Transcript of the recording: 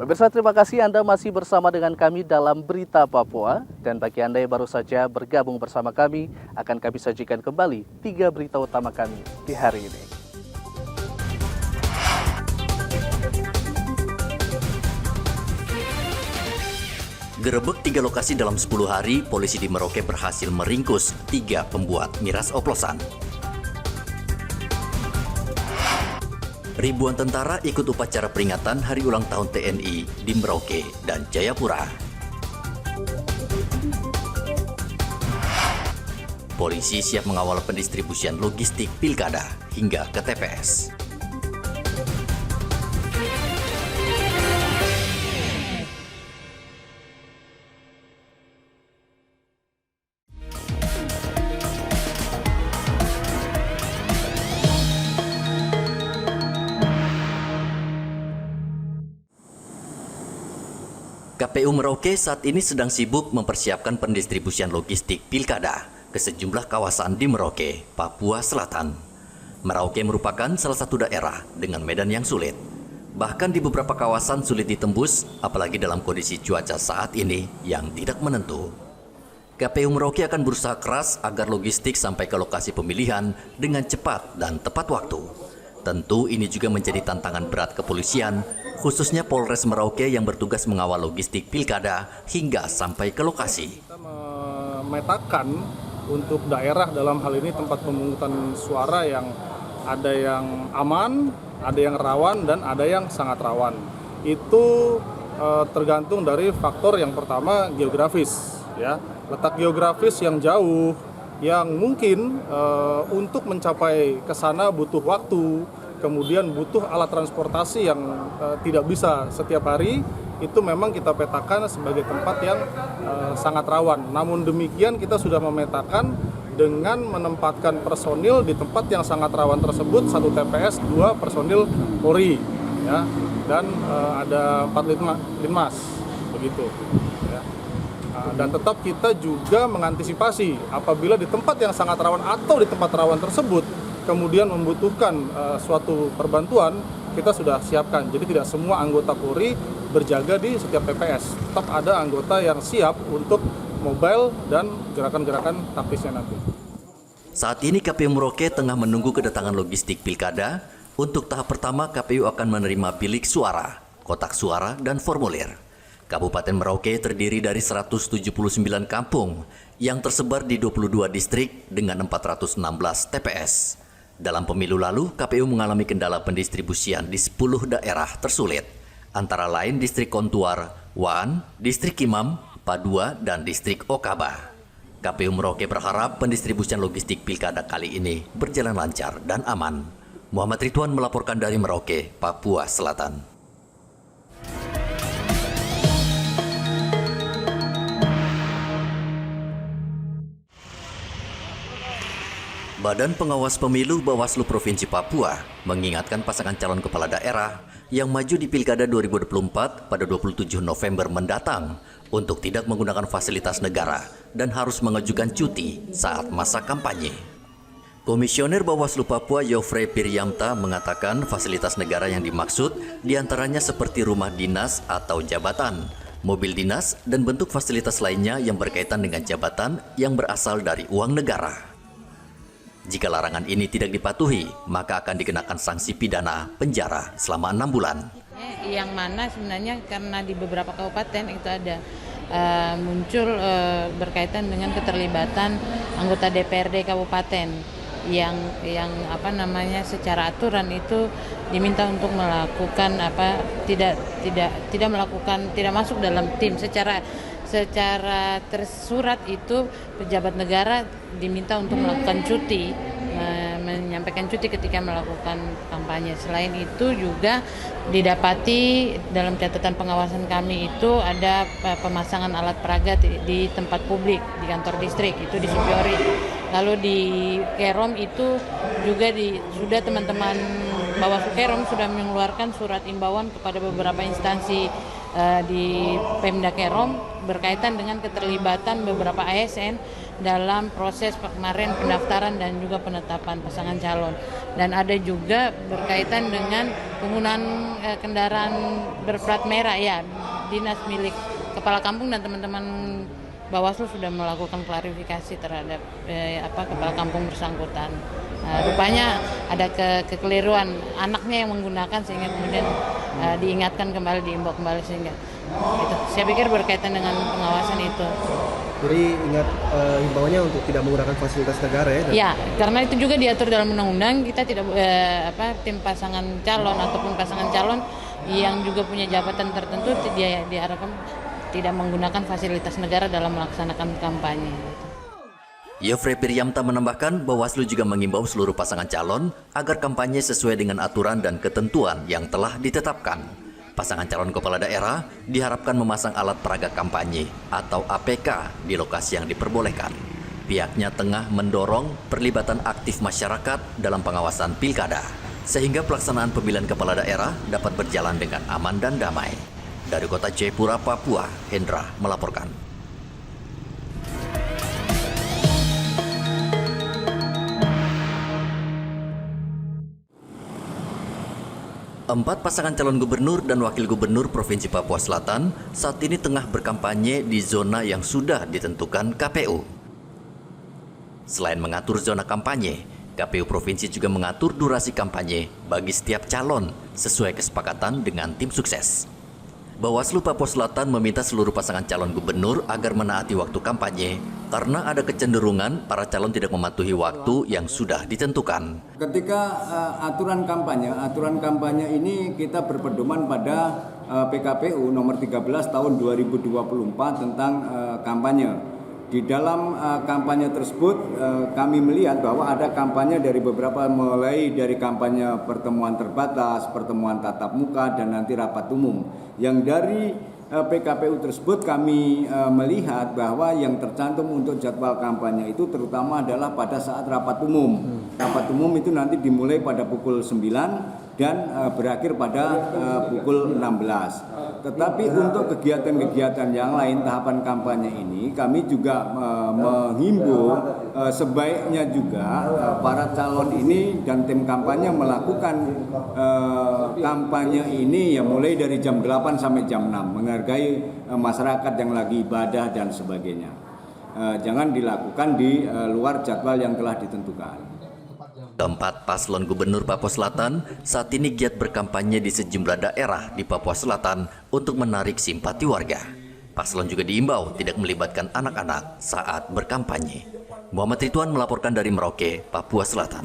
Pemirsa, terima kasih Anda masih bersama dengan kami dalam Berita Papua. Dan bagi Anda yang baru saja bergabung bersama kami, akan kami sajikan kembali 3 berita utama kami di hari ini. Gerebek 3 lokasi dalam 10 hari, polisi di Merauke berhasil meringkus 3 pembuat miras oplosan. Ribuan tentara ikut upacara peringatan Hari Ulang Tahun TNI di Merauke dan Jayapura. Polisi siap mengawal pendistribusian logistik pilkada hingga ke TPS. KPU Merauke saat ini sedang sibuk mempersiapkan pendistribusian logistik pilkada ke sejumlah kawasan di Merauke, Papua Selatan. Merauke merupakan salah satu daerah dengan medan yang sulit. Bahkan di beberapa kawasan sulit ditembus, apalagi dalam kondisi cuaca saat ini yang tidak menentu. KPU Merauke akan berusaha keras agar logistik sampai ke lokasi pemilihan dengan cepat dan tepat waktu. Tentu ini juga menjadi tantangan berat kepolisian, khususnya Polres Merauke yang bertugas mengawal logistik pilkada hingga sampai ke lokasi. Kita memetakan untuk daerah dalam hal ini tempat pemungutan suara yang ada yang aman, ada yang rawan, dan ada yang sangat rawan. Itu tergantung dari faktor yang pertama geografis, ya. Letak geografis yang jauh, yang mungkin untuk mencapai ke sana butuh waktu, kemudian butuh alat transportasi yang tidak bisa setiap hari, itu memang kita petakan sebagai tempat yang sangat rawan. Namun demikian kita sudah memetakan dengan menempatkan personil di tempat yang sangat rawan tersebut, 1 TPS, 2 personil Polri, ya, dan ada 4 linmas, begitu. Ya. Dan tetap kita juga mengantisipasi apabila di tempat yang sangat rawan atau di tempat rawan tersebut kemudian membutuhkan suatu perbantuan, kita sudah siapkan. Jadi tidak semua anggota Polri berjaga di setiap TPS. Tetap ada anggota yang siap untuk mobile dan gerakan-gerakan taktisnya nanti. Saat ini KPU Merauke tengah menunggu kedatangan logistik pilkada. Untuk tahap pertama, KPU akan menerima bilik suara, kotak suara, dan formulir. Kabupaten Merauke terdiri dari 179 kampung yang tersebar di 22 distrik dengan 416 TPS. Dalam pemilu lalu, KPU mengalami kendala pendistribusian di 10 daerah tersulit, antara lain distrik Kontuar, Waan, distrik Imam, Padua, dan distrik Okaba. KPU Merauke berharap pendistribusian logistik pilkada kali ini berjalan lancar dan aman. Muhammad Ridwan melaporkan dari Merauke, Papua Selatan. Badan Pengawas Pemilu Bawaslu Provinsi Papua mengingatkan pasangan calon kepala daerah yang maju di Pilkada 2024 pada 27 November mendatang untuk tidak menggunakan fasilitas negara dan harus mengajukan cuti saat masa kampanye. Komisioner Bawaslu Papua Yofre Piryamta mengatakan fasilitas negara yang dimaksud diantaranya seperti rumah dinas atau jabatan, mobil dinas, dan bentuk fasilitas lainnya yang berkaitan dengan jabatan yang berasal dari uang negara. Jika larangan ini tidak dipatuhi, maka akan dikenakan sanksi pidana penjara selama 6 bulan. Yang mana sebenarnya karena di beberapa kabupaten itu ada muncul berkaitan dengan keterlibatan anggota DPRD kabupaten yang secara aturan itu diminta untuk melakukan tidak masuk dalam tim secara tersurat. Itu pejabat negara diminta untuk melakukan cuti, menyampaikan cuti ketika melakukan kampanye. Selain itu juga didapati dalam catatan pengawasan kami itu ada pemasangan alat peraga di tempat publik, di kantor distrik, itu di Supiori. Lalu di Kerom itu juga sudah teman-teman Bawaslu Kerom sudah mengeluarkan surat imbauan kepada beberapa instansi di Pemda Kerom berkaitan dengan keterlibatan beberapa ASN dalam proses kemarin pendaftaran dan juga penetapan pasangan calon. Dan ada juga berkaitan dengan penggunaan kendaraan berplat merah, ya, dinas milik kepala kampung, dan teman-teman Bawaslu sudah melakukan klarifikasi terhadap kepala kampung bersangkutan. Rupanya ada kekeliruan anaknya yang menggunakan, sehingga kemudian diingatkan kembali, diimbau kembali, sehingga itu. Saya pikir berkaitan dengan pengawasan itu. Jadi ingat himbauannya untuk tidak menggunakan fasilitas negara ya? Ya, karena itu juga diatur dalam undang-undang. Kita tidak tim pasangan calon ataupun pasangan calon yang juga punya jabatan tertentu dia diharapkan tidak menggunakan fasilitas negara dalam melaksanakan kampanye. Yofre Piryamta menambahkan, Bawaslu juga mengimbau seluruh pasangan calon agar kampanye sesuai dengan aturan dan ketentuan yang telah ditetapkan. Pasangan calon kepala daerah diharapkan memasang alat peraga kampanye atau APK di lokasi yang diperbolehkan. Pihaknya tengah mendorong perlibatan aktif masyarakat dalam pengawasan pilkada, sehingga pelaksanaan pemilihan kepala daerah dapat berjalan dengan aman dan damai. Dari kota Jayapura, Papua, Hendra melaporkan. Empat pasangan calon gubernur dan wakil gubernur Provinsi Papua Selatan saat ini tengah berkampanye di zona yang sudah ditentukan KPU. Selain mengatur zona kampanye, KPU Provinsi juga mengatur durasi kampanye bagi setiap calon sesuai kesepakatan dengan tim sukses. Bawaslu Papua Selatan meminta seluruh pasangan calon gubernur agar menaati waktu kampanye karena ada kecenderungan para calon tidak mematuhi waktu yang sudah ditentukan. Ketika aturan kampanye ini kita berpedoman pada PKPU nomor 13 tahun 2024 tentang kampanye. Di dalam kampanye tersebut kami melihat bahwa ada kampanye dari beberapa, mulai dari kampanye pertemuan terbatas, pertemuan tatap muka, dan nanti rapat umum. Yang dari PKPU tersebut kami melihat bahwa yang tercantum untuk jadwal kampanye itu terutama adalah pada saat rapat umum. Rapat umum itu nanti dimulai pada pukul 9 dan berakhir pada pukul 16. Tetapi untuk kegiatan-kegiatan yang lain tahapan kampanye ini kami juga menghimbau sebaiknya juga para calon ini dan tim kampanye melakukan kampanye ini ya mulai dari jam 8 sampai jam 6, menghargai masyarakat yang lagi ibadah dan sebagainya. Jangan dilakukan di luar jadwal yang telah ditentukan. Keempat paslon gubernur Papua Selatan saat ini giat berkampanye di sejumlah daerah di Papua Selatan untuk menarik simpati warga. Paslon juga diimbau tidak melibatkan anak-anak saat berkampanye. Muhammad Ridwan melaporkan dari Merauke, Papua Selatan.